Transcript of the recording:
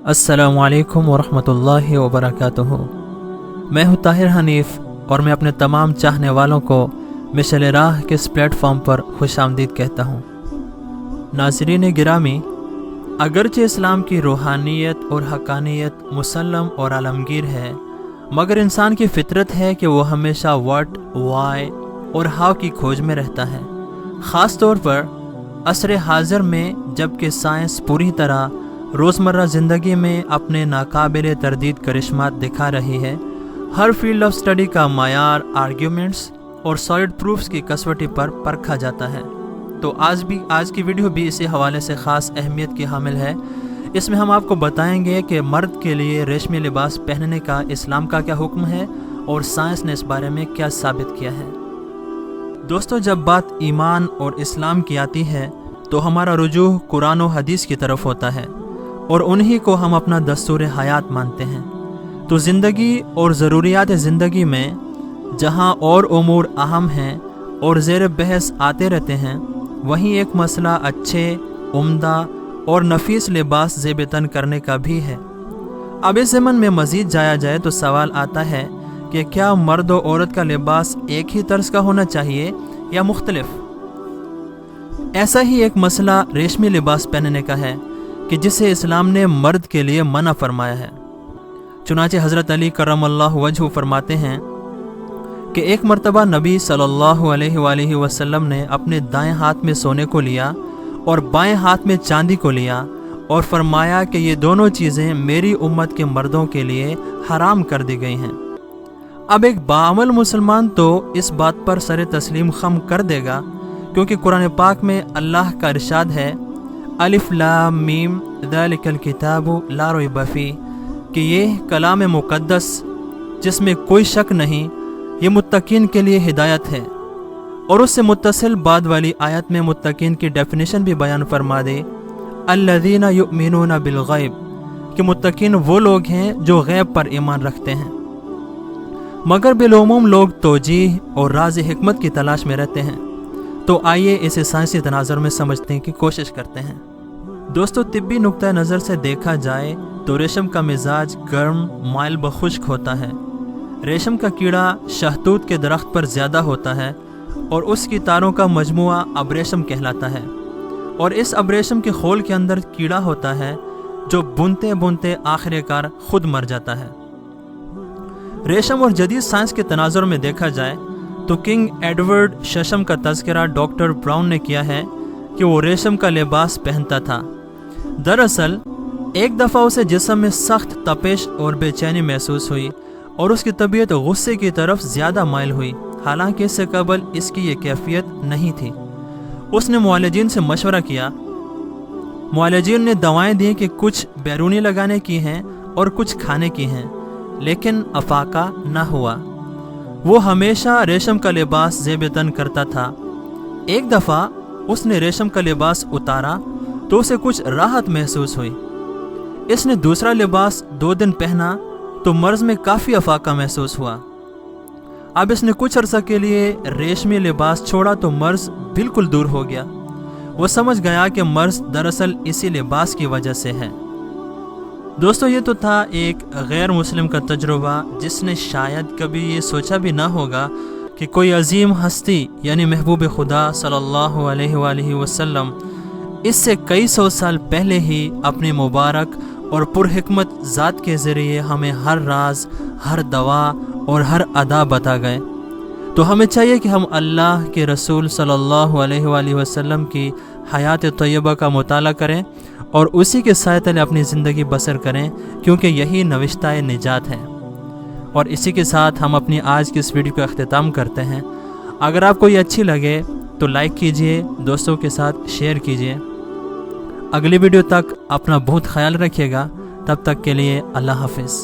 अस्सलामुअलैकुम वरहमतुल्लाहि वबरकातुहू। मैं हूँ ताहिर हनीफ़ और मैं अपने तमाम चाहने वालों को मिशल राह के इस प्लेटफॉर्म पर खुश आमदीद कहता हूँ। नाज़रीन गिरामी, अगरचे इस्लाम की रूहानियत और हक़ानियत मुसल्लम और आलमगीर है, मगर इंसान की फितरत है कि वो हमेशा व्हाट, वाई और हाउ की खोज में रहता है। ख़ास तौर पर असर हाज़िर में, जबकि साइंस पूरी तरह रोज़मर्रा ज़िंदगी में अपने नाकाबिले तरदीद करिश्मात दिखा रही है। हर फील्ड ऑफ स्टडी का मायार आर्ग्यूमेंट्स और सॉलिड प्रूफ्स की कसवटी पर परखा जाता है। तो आज की वीडियो भी इसी हवाले से ख़ास अहमियत की हामिल है। इसमें हम आपको बताएंगे कि मर्द के लिए रेशमी लिबास पहनने का इस्लाम का क्या हुक्म है और साइंस ने इस बारे में क्या साबित किया है। दोस्तों, जब बात ईमान और इस्लाम की आती है तो हमारा रुजू कुरान और हदीस की तरफ होता है और उन्हीं को हम अपना दस्तूर हयात मानते हैं। तो ज़िंदगी और ज़रूरियात ज़िंदगी में जहाँ और उमूर अहम हैं और ज़ेर बहस आते रहते हैं, वहीं एक मसला अच्छे, उम्दा और नफीस लिबास ज़ेबतन करने का भी है। अब इस ज़मन में मज़ीद जाया जाए तो सवाल आता है कि क्या मर्द और औरत का लिबास एक ही तर्ज का होना चाहिए या मुख्तलिफ। ऐसा ही एक मसला रेशमी लिबास पहनने का है कि जिसे इस्लाम ने मर्द के लिए मना फरमाया है। चुनाचे हज़रत अली करमल्लाहु वजहू फरमाते हैं कि एक मरतबा नबी सल्लल्लाहु अलैहि वसल्लम ने अपने दाएं हाथ में सोने को लिया और बाएं हाथ में चांदी को लिया और फरमाया कि ये दोनों चीज़ें मेरी उम्मत के मर्दों के लिए हराम कर दी गई हैं। अब एक बाअमल मुसलमान तो इस बात पर सर तस्लीम खम कर देगा, क्योंकि कुरान पाक में अल्लाह का इरशाद है, अलिफ लाम मीम ज़ालिकल किताबु ला रैब फीह, कि ये कलाम मुक़द्दस जिसमें कोई शक नहीं, ये मुत्तकीन के लिए हिदायत है। और उससे मुत्तसिल बाद वाली आयत में मुत्तकीन की डेफिनेशन भी बयान फरमा दे, अल्लज़ीना युमिनूना बिल गैब, कि मुत्तकीन वो लोग हैं जो गैब पर ईमान रखते हैं। मगर बिलउमूम लोग तौजीह और राज़ हिकमत की तलाश में रहते हैं। तो आइए इसे साइंसी तनाज़ुर में समझने की कोशिश करते हैं। दोस्तों, तिब्बी नुक्ता नज़र से देखा जाए तो रेशम का मिजाज गर्म, माइल ब खुश्क होता है। रेशम का कीड़ा शहतूत के दरख्त पर ज़्यादा होता है और उसकी तारों का मजमुआ अबरेशम कहलाता है। और इस अबरेशम के खोल के अंदर कीड़ा होता है जो बुनते बुनते आखिरकार खुद मर जाता है। रेशम और जदीद साइंस के तनाज़ुर में देखा जाए तो किंग एडवर्ड शशम का तज़किरा डॉक्टर ब्राउन ने किया है कि वो रेशम का लिबास पहनता था। दरअसल एक दफ़ा उसे जिस्म में सख्त तपिश और बेचैनी महसूस हुई और उसकी तबीयत गुस्से की तरफ ज़्यादा माइल हुई, हालांकि इससे कबल इसकी ये कैफियत नहीं थी। उसने मुआलिजीन से मशवरा किया। मुआलिजीन ने दवाएं दी कि कुछ बैरूनी लगाने की हैं और कुछ खाने की हैं, लेकिन अफाका न हुआ। वो हमेशा रेशम का लिबास ज़ेबतन करता था। एक दफ़ा उसने रेशम का लिबास उतारा तो उसे कुछ राहत महसूस हुई। इसने दूसरा लिबास 2 दिन पहना तो मर्ज़ में काफ़ी अफाका महसूस हुआ। अब इसने कुछ अरसा के लिए रेशमी लिबास छोड़ा तो मर्ज़ बिल्कुल दूर हो गया। वो समझ गया कि मर्ज़ दरअसल इसी लिबास की वजह से है। दोस्तों, ये तो था एक गैर मुस्लिम का तजुर्बा, जिसने शायद कभी ये सोचा भी ना होगा कि कोई अजीम हस्ती यानी महबूब खुदा सल्लल्लाहु अलैहि वसल्लम इससे कई सौ साल पहले ही अपनी मुबारक और पुरहिकमत ज़ात के ज़रिए हमें हर राज, हर दवा और हर अदा बता गए। तो हमें चाहिए कि हम अल्लाह के रसूल सल्लल्लाहु अलैहि वसल्लम की हयात तय्यबा का मुताला करें और उसी के साए तले अपनी ज़िंदगी बसर करें, क्योंकि यही नविश्ताए निजात है। और इसी के साथ हम अपनी आज की इस वीडियो का अख्तिताम करते हैं। अगर आपको ये अच्छी लगे तो लाइक कीजिए, दोस्तों के साथ शेयर कीजिए। अगली वीडियो तक अपना बहुत ख्याल रखिएगा। तब तक के लिए अल्लाह हाफिज़।